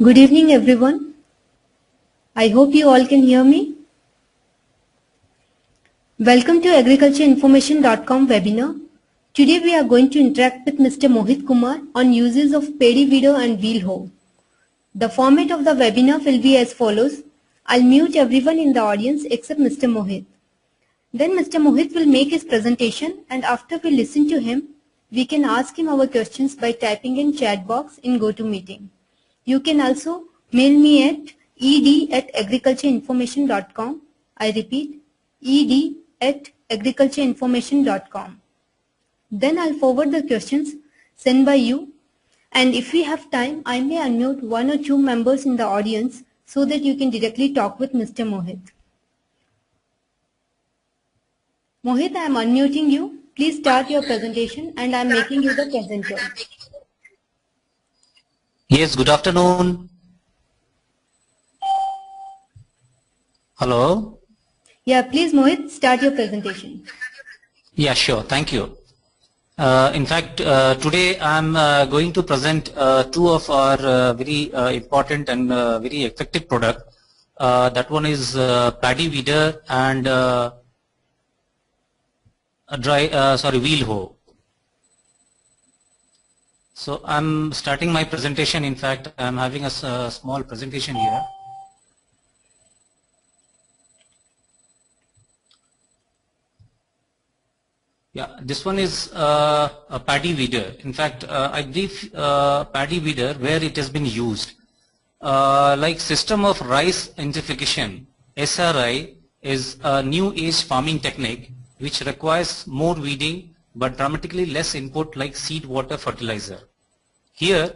Good evening, everyone. I hope you all can hear me. Welcome to agricultureinformation.com webinar. Today we are going to interact with Mr. Mohit Kumar on uses of paddy weeder and wheel hoe. The format of the webinar will be as follows. I'll mute everyone in the audience except Mr. Mohit. Then Mr. Mohit will make his presentation, and after we listen to him, we can ask him our questions by typing in chat box in GoToMeeting. You can also mail me at ed@agricultureinformation.com. I repeat, ed@agricultureinformation.com. Then I'll forward the questions sent by you, and if we have time, I may unmute one or two members in the audience so that you can directly talk with Mr. Mohit. Mohit, I am unmuting you. Please start your presentation, and I am making you the presenter. Yes, good afternoon. Hello. Yeah, please Mohit, start your presentation. Yeah, sure. Thank you. In fact, today I'm going to present two of our very important and very effective product. That one is paddy weeder and wheel hoe. So I'm starting my presentation. In fact, I'm having a small presentation here. Yeah, this one is a paddy weeder. In fact, I brief paddy weeder where it has been used. Like system of rice intensification, SRI is a new age farming technique which requires more weeding but dramatically less input like seed, water, fertilizer. Here,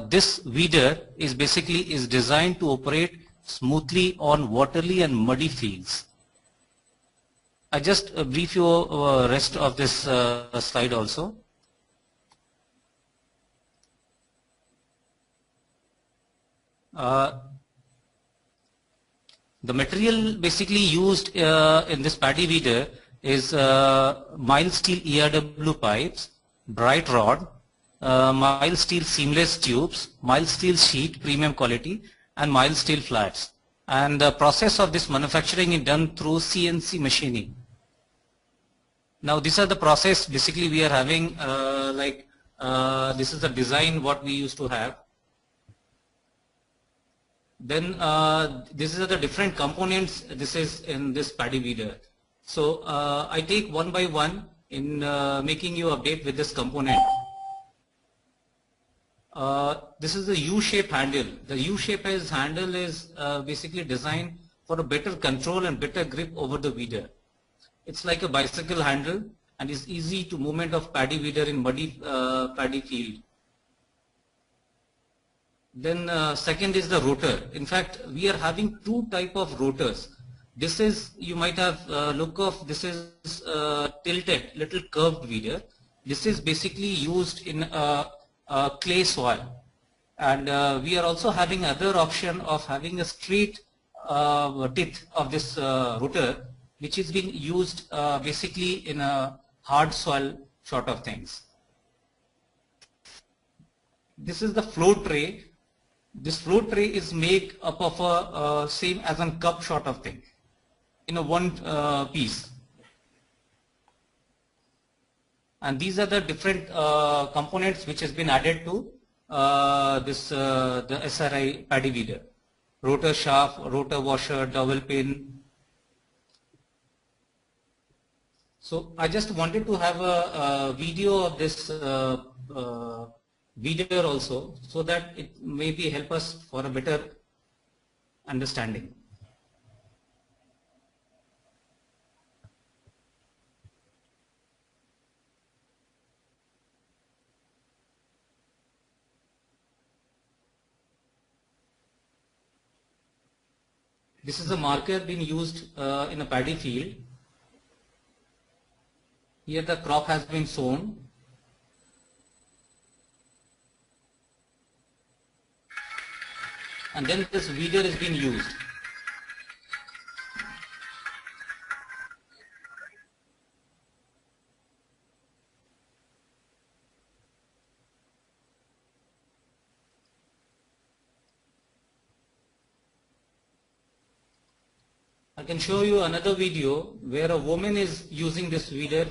this weeder is basically designed to operate smoothly on watery and muddy fields. I just brief you rest of this slide also. The material basically used in this paddy weeder is mild steel ERW pipes, bright rod, mild steel seamless tubes, mild steel sheet premium quality, and mild steel flats. And the process of this manufacturing is done through CNC machining. Now these are the process basically we are having this is the design what we used to have. Then these are the different components this is in this paddy weeder. So I take one by one in making you update with this component. This is the U-shape handle. The U-shape handle is basically designed for a better control and better grip over the weeder. It's like a bicycle handle and is easy to movement of paddy weeder in muddy paddy field. Then second is the rotor. In fact, we are having two type of rotors. This is, you might have look of, this is tilted, little curved weeder. This is basically used in clay soil. And we are also having other option of having a straight teeth of this rotor, which is being used basically in a hard soil sort of things. This is the flow tray. This flow tray is made up of a same as a cup sort of thing in a one piece. And these are the different components which has been added to the SRI paddy weeder. Rotor shaft, rotor washer, dowel pin. So I just wanted to have a video of this weeder also, so that it maybe help us for a better understanding. This is a marker being used in a paddy field. Here the crop has been sown. And then this weeder is being used. I can show you another video where a woman is using this weeder.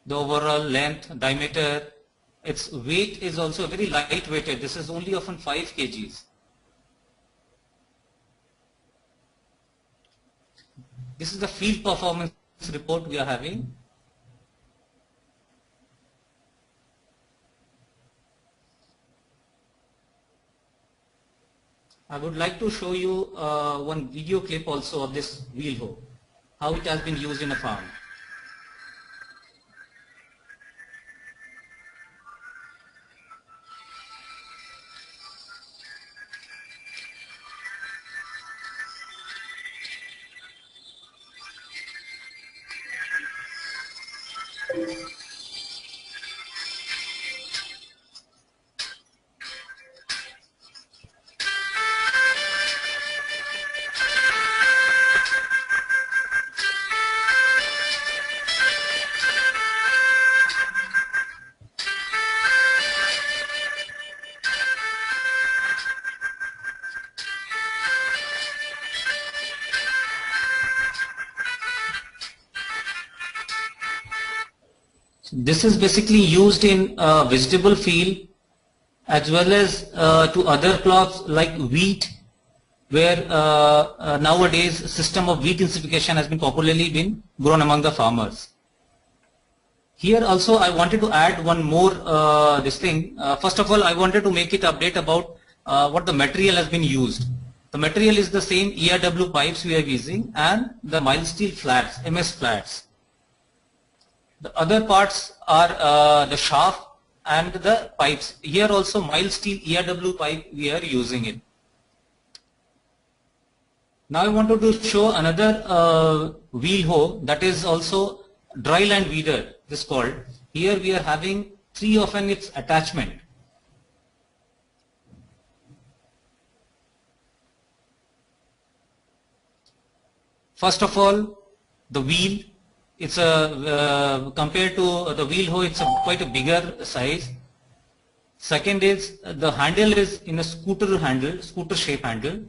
The overall length, diameter, its weight is also very light weighted. This is only often 5 kgs. This is the field performance report we are having. I would like to show you one video clip also of this wheel hoe, how it has been used in a farm. This is basically used in vegetable field as well as to other crops like wheat, where nowadays system of wheat intensification has been popularly been grown among the farmers. Here also I wanted to add one more this thing. First of all, I wanted to make it update about what the material has been used. The material is the same ERW pipes we are using and the mild steel flats, MS flats. The other parts are the shaft and the pipes. Here also mild steel ERW pipe we are using it. Now I wanted to show another wheel hoe that is also dry land weeder, this called. Here we are having 3 of its attachment. First of all, the wheel. It's a compared to the wheel hoe, it's quite a bigger size. Second is the handle is in a scooter handle, scooter shape handle.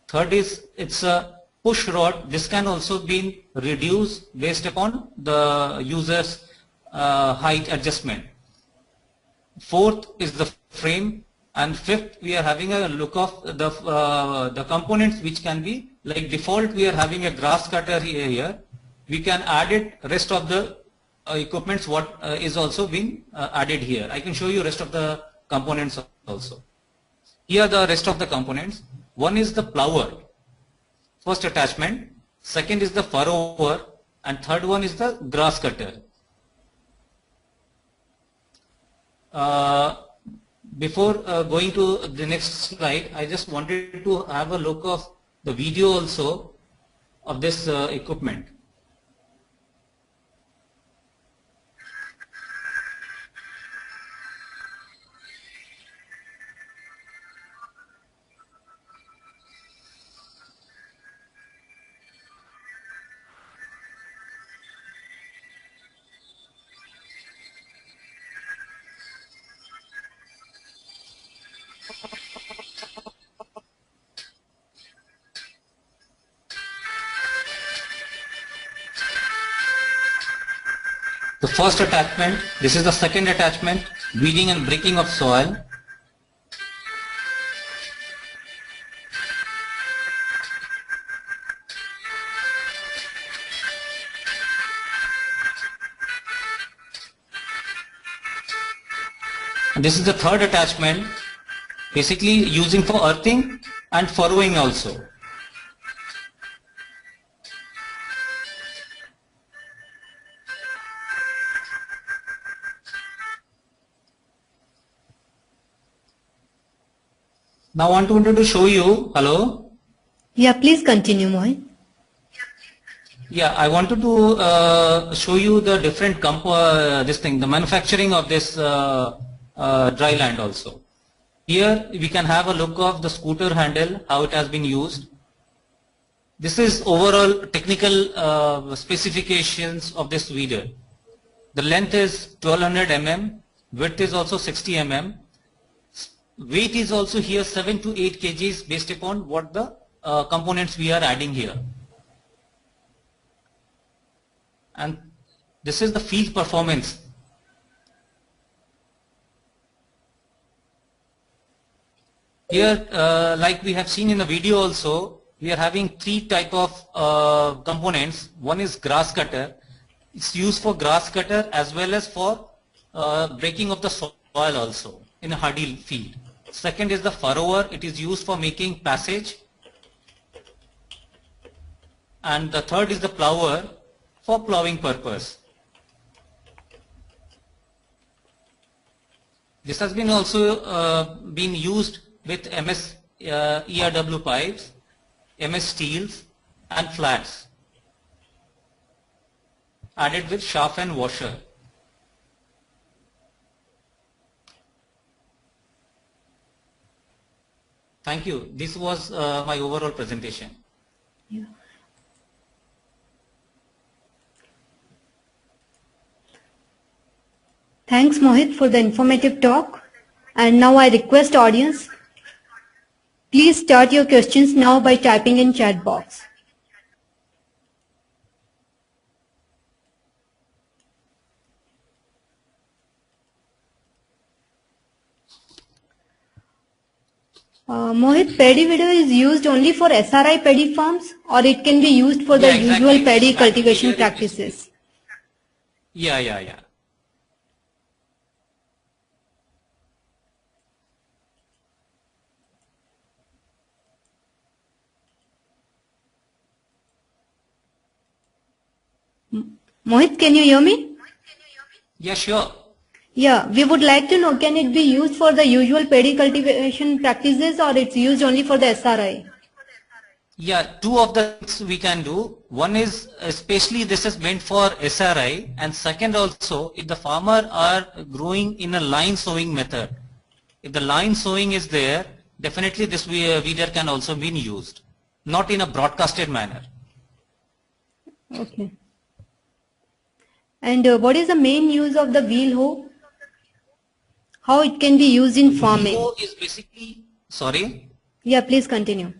Third is it's a push rod. This can also be reduced based upon the user's height adjustment. Fourth is the frame, and fifth we are having a look of the components which can be like default. We are having a grass cutter here. We can add it rest of the equipments what is also being added here. I can show you rest of the components also. Here are the rest of the components. One is the plower, first attachment. Second is the furrower, and third one is the grass cutter. Before going to the next slide, I just wanted to have a look of the video also of this equipment. The first attachment, this is the second attachment, weeding and breaking of soil. And this is the third attachment, basically using for earthing and furrowing also. Now I wanted to show you, hello? Yeah, please continue, Mohit. Yeah, I wanted to show you the different the manufacturing of this dry land also. Here we can have a look of the scooter handle, how it has been used. This is overall technical specifications of this weeder. The length is 1200 mm, width is also 60 mm. Weight is also here 7 to 8 kgs based upon what the components we are adding here. And this is the field performance. Here, like we have seen in the video also, we are having three type of components. One is grass cutter. It's used for grass cutter as well as for breaking of the soil also in a hardy field. Second is the furrower. It is used for making passage. And the third is the plower for plowing purpose. This has been also been used with MS ERW pipes, MS steels and flats, added with shaft and washer. Thank you. This was my overall presentation. Yeah. Thanks, Mohit, for the informative talk. And now I request audience, please start your questions now by typing in chat box. Mohit, paddy weeder is used only for SRI paddy farms, or it can be used for the usual paddy cultivation practices? Yeah. Mohit, can you hear me? Yeah, sure. Yeah, we would like to know, can it be used for the usual paddy cultivation practices, or it's used only for the SRI? Yeah, two of the things we can do. One is especially this is meant for SRI, and second also if the farmer are growing in a line sowing method. If the line sowing is there, definitely this weeder can also be used, not in a broadcasted manner. Okay. And what is the main use of the wheel hoe? How it can be used in farming? Wheel is basically, sorry? Yeah, please continue.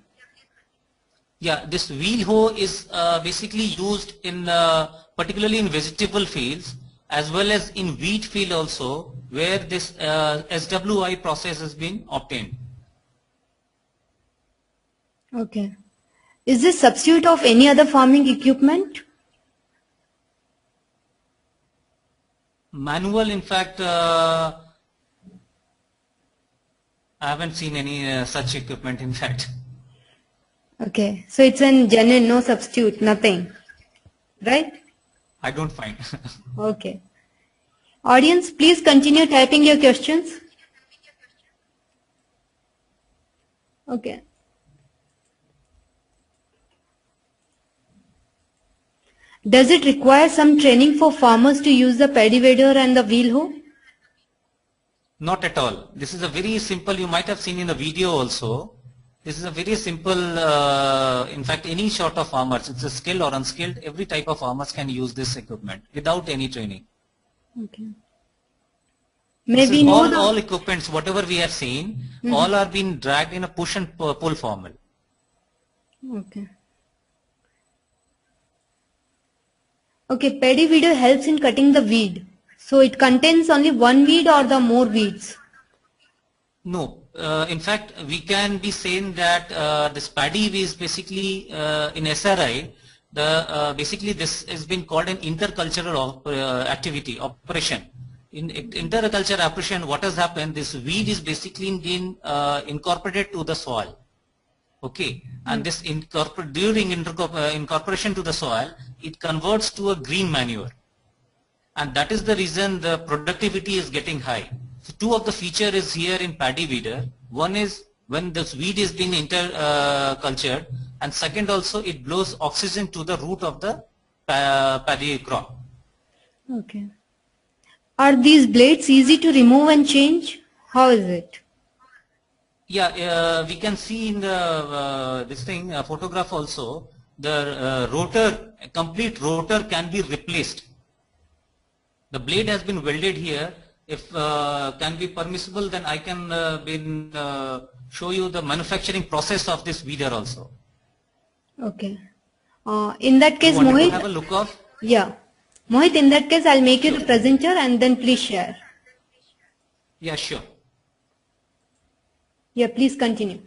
Yeah, this wheel hoe is basically used in particularly in vegetable fields as well as in wheat field also, where this SWI process has been obtained. Okay. Is this substitute of any other farming equipment? Manual, in fact, I haven't seen any such equipment, in fact. Okay. So it's an genuine, no substitute, nothing. Right? I don't find. Okay. Audience, please continue typing your questions. Okay. Does it require some training for farmers to use the paddy wader and the wheel hoe? Not at all. This is a very simple, you might have seen in the video also. This is a very simple, in fact, any sort of farmers, it's a skilled or unskilled, every type of farmers can use this equipment without any training. Okay. This Maybe is know all equipments, whatever we have seen, all are being dragged in a push and pull formal. Okay. Okay, paddy weeder helps in cutting the weed. So it contains only one weed or the more weeds? No, in fact, we can be saying that this paddy is basically in SRI, basically this has been called an intercultural activity, operation. In intercultural operation, what has happened, this weed is basically been incorporated to the soil. Okay, and this during incorporation to the soil, it converts to a green manure. And that is the reason the productivity is getting high. So two of the feature is here in paddy weeder. One is when this weed is being intercultured, and second also it blows oxygen to the root of the paddy crop. Okay. Are these blades easy to remove and change? How is it? Yeah, we can see in the this thing photograph also, the rotor, complete rotor can be replaced. The blade has been welded here. If can be permissible, then I can show you the manufacturing process of this weeder also. Okay. In that case, You wanted Mohit, to have a look of? yeah. Mohit, in that case, I'll make you the presenter and then please share. Yeah, sure. Yeah, please continue.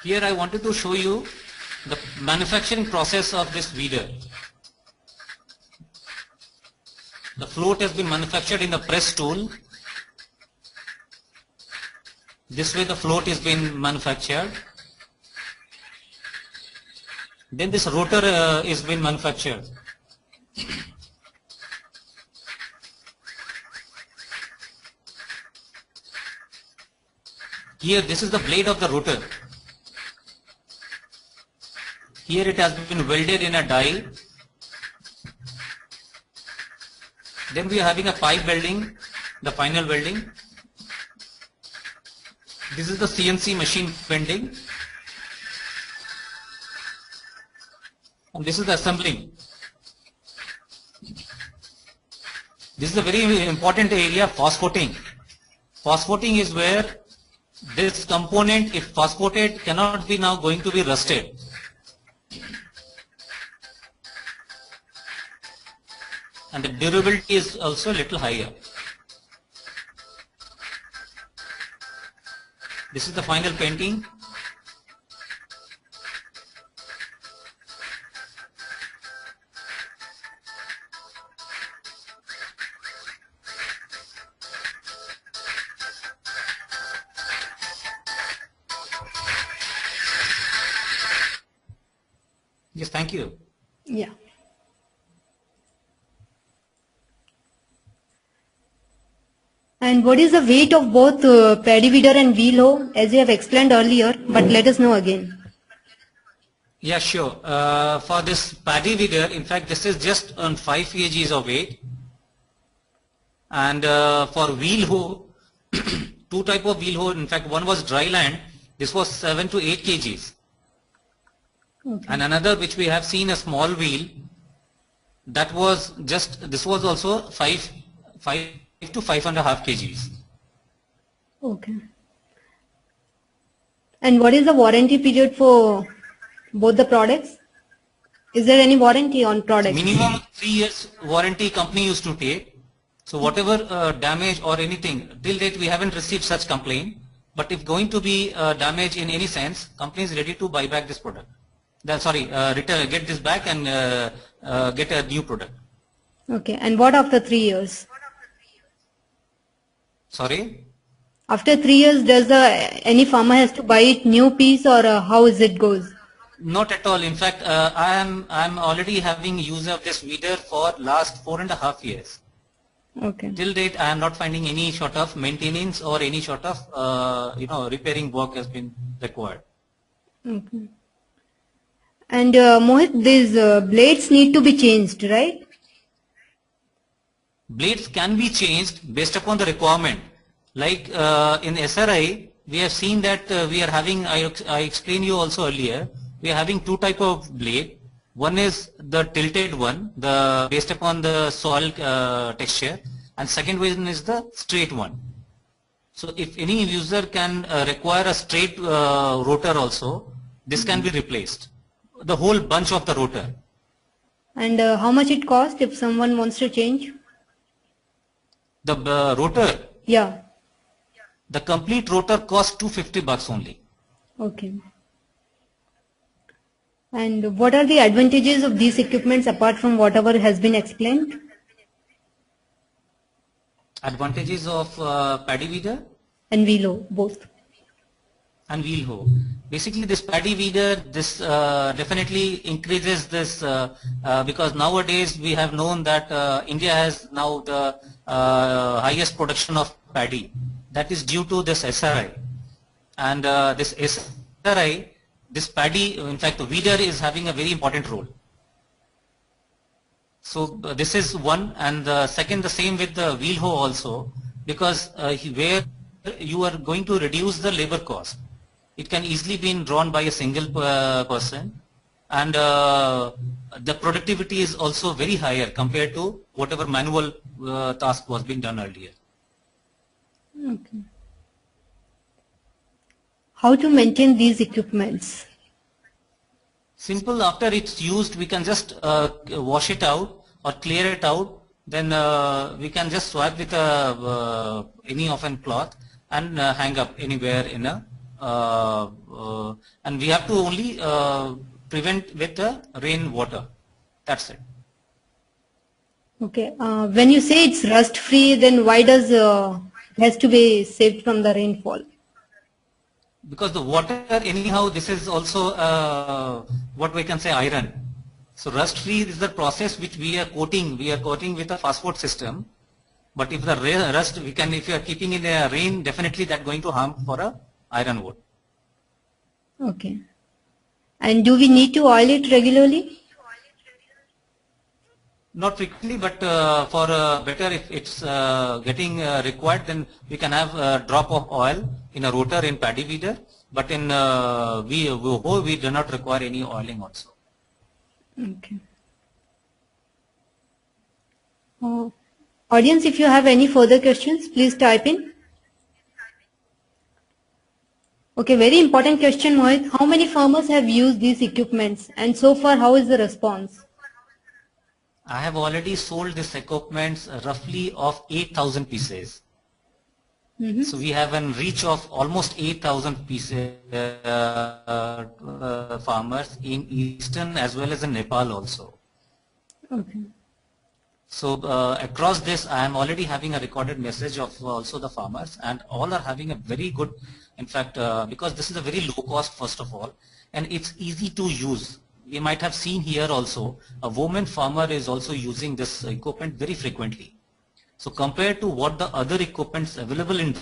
Here I wanted to show you the manufacturing process of this weeder. The float has been manufactured in the press tool. This way the float is being manufactured. Then this rotor is being manufactured. Here this is the blade of the rotor. Here it has been welded in a die. Then we are having a pipe welding, the final welding. This is the CNC machine bending. And this is the assembling. This is a very important area, phosphoting. Phosphoting is where this component, if phosphoted, cannot be now going to be rusted. And the durability is also a little higher. This is the final painting. Yes, thank you. Yeah. And what is the weight of both paddy weeder and wheel hoe, as you have explained earlier, but let us know again. Yeah, sure. For this paddy weeder, in fact, this is just on 5 kgs of weight. And for wheel hoe, two type of wheel hoe. In fact, one was dry land. This was 7 to 8 kgs. Okay. And another which we have seen a small wheel, that was just, this was also 5 to 5.5 kgs. Okay. And what is the warranty period for both the products? Is there any warranty on So products? minimum 3 years warranty company used to take. So whatever damage or anything, till date we haven't received such complaint. But if going to be damage in any sense, company is ready to buy back this product. Return, get this back and get a new product. Okay. And what after 3 years? Sorry? After 3 years, does any farmer has to buy it new piece, or how is it goes? Not at all. In fact, I'm already having use of this weeder for last 4.5 years. Okay. Till date, I am not finding any sort of maintenance or any sort of repairing work has been required. Okay. And Mohit, these blades need to be changed, right? Blades can be changed based upon the requirement. Like in SRI, we have seen that we are having, I explained you also earlier, we are having two type of blade. One is the tilted one, the based upon the soil texture, and second one is the straight one. So if any user can require a straight rotor also, this can be replaced, the whole bunch of the rotor. And how much it cost if someone wants to change? The rotor, Yeah. the complete rotor costs $250 only. Okay. And what are the advantages of these equipments apart from whatever has been explained? Advantages of paddy weeder And Velo, both. and wheel hoe. Basically, this paddy weeder, this definitely increases this because nowadays we have known that India has now the highest production of paddy. That is due to this SRI. And this SRI, this paddy, in fact, the weeder is having a very important role. So this is one, and the second, the same with the wheel hoe also, because where you are going to reduce the labor cost. It can easily be drawn by a single person, and the productivity is also very higher compared to whatever manual task was being done earlier. Okay. How to maintain these equipments? Simple, after it's used, we can just wash it out or clear it out. Then we can just swap with any of a cloth and hang up anywhere in a and we have to only prevent with the rain water. That's it. Okay. When you say it's rust free, then why does it has to be saved from the rainfall? Because the water, anyhow, this is also what we can say iron. So rust free is the process which we are coating. We are coating with a phosphate system. But if the rust, we can, if you are keeping in the rain, definitely that going to harm for a iron ore. Okay. And do we need to oil it regularly? Not frequently, but for better, if it's getting required, then we can have a drop of oil in a rotor in paddy weeder. But in we do not require any oiling also. Okay. Audience, if you have any further questions, please type in. Okay, very important question, Mohit. How many farmers have used these equipments, and so far, how is the response? I have already sold this equipment roughly of 8,000 pieces. Mm-hmm. So we have a reach of almost 8,000 pieces farmers in Eastern as well as in Nepal also. Okay. So across this, I am already having a recorded message of also the farmers, and all are having a very good, in fact, because this is a very low cost first of all, and it's easy to use. You might have seen here also, a woman farmer is also using this equipment very frequently. So compared to what the other equipments available in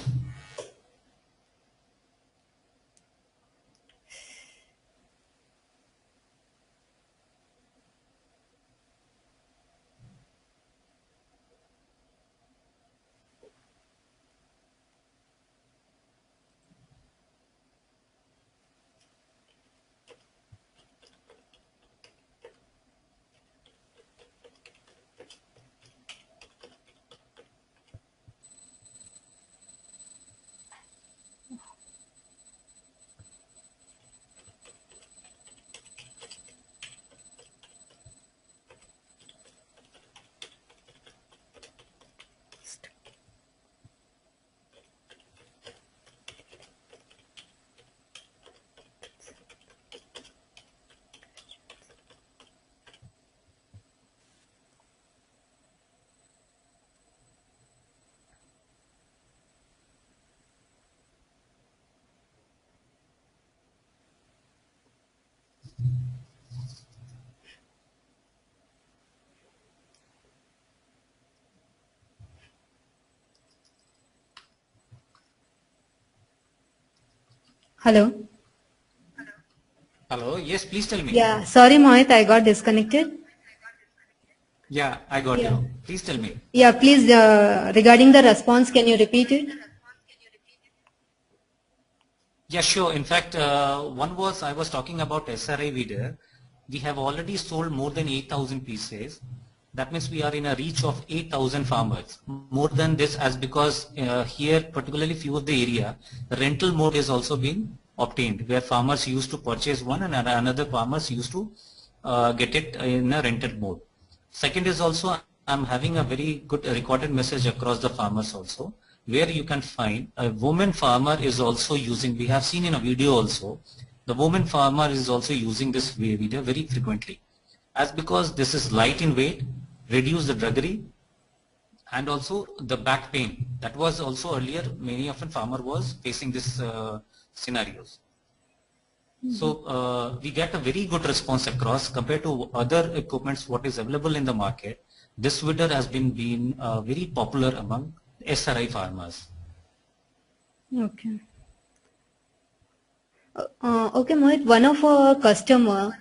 Hello. Hello. Yes, please tell me. Yeah, sorry Mohit, I got disconnected. Yeah, I got Yeah. you. Please tell me. Yeah, please, regarding the response, can you repeat it? Yeah, sure. In fact, one was I was talking about SRI video. We have already sold more than 8,000 pieces. That means we are in a reach of 8,000 farmers. More than this, as because here, particularly few of the area, the rental mode is also being obtained, where farmers used to purchase one and another farmers used to get it in a rented mode. Second is also I'm having a very good recorded message across the farmers also, where you can find a woman farmer is also using, we have seen in a video also, the woman farmer is also using this video very frequently. As because this is light in weight, reduce the druggery, and also the back pain. That was also earlier, many often farmer was facing this scenarios. So we get a very good response across compared to other equipments what is available in the market. This widder has been very popular among SRI farmers. Okay. Okay, Mohit, one of our customer,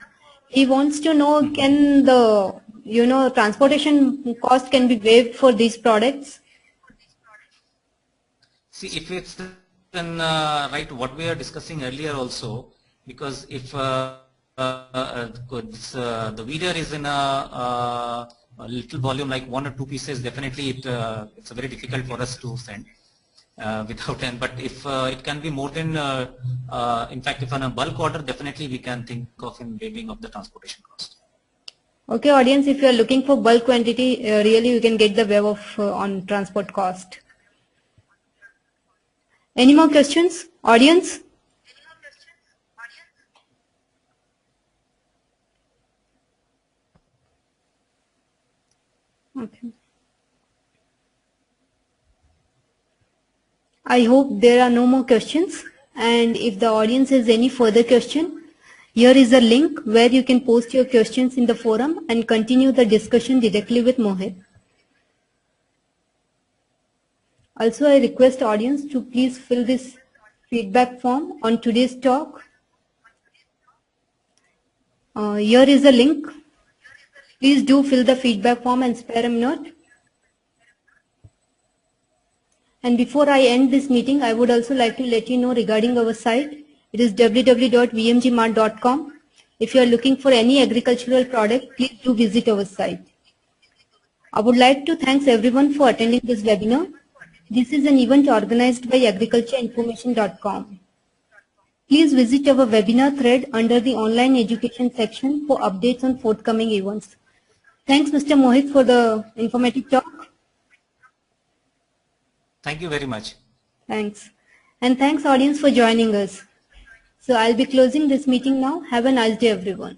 he wants to know, can the, transportation cost can be waived for these products? See, if it's then right what we are discussing earlier also, because if the video is in a little volume like 1 or 2 pieces, definitely it's very difficult for us to send without and but if it can be more than in fact if on a bulk order, definitely we can think of in waiving of the transportation cost. Okay, audience, if you are looking for bulk quantity, really you can get the waiver of, on transport cost. Any more questions, audience? Okay. I hope there are no more questions, and if the audience has any further question, here is a link where you can post your questions in the forum and continue the discussion directly with Mohit. Also, I request audience to please fill this feedback form on today's talk. Here is a link. Please do fill the feedback form and spare a minute. And before I end this meeting, I would also like to let you know regarding our site. It is www.vmgmart.com. If you are looking for any agricultural product, please do visit our site. I would like to thank everyone for attending this webinar. This is an event organized by agricultureinformation.com. Please visit our webinar thread under the online education section for updates on forthcoming events. Thanks, Mr. Mohit, for the informative talk. Thank you very much. Thanks. And thanks, audience, for joining us. So I'll be closing this meeting now. Have a nice day, everyone.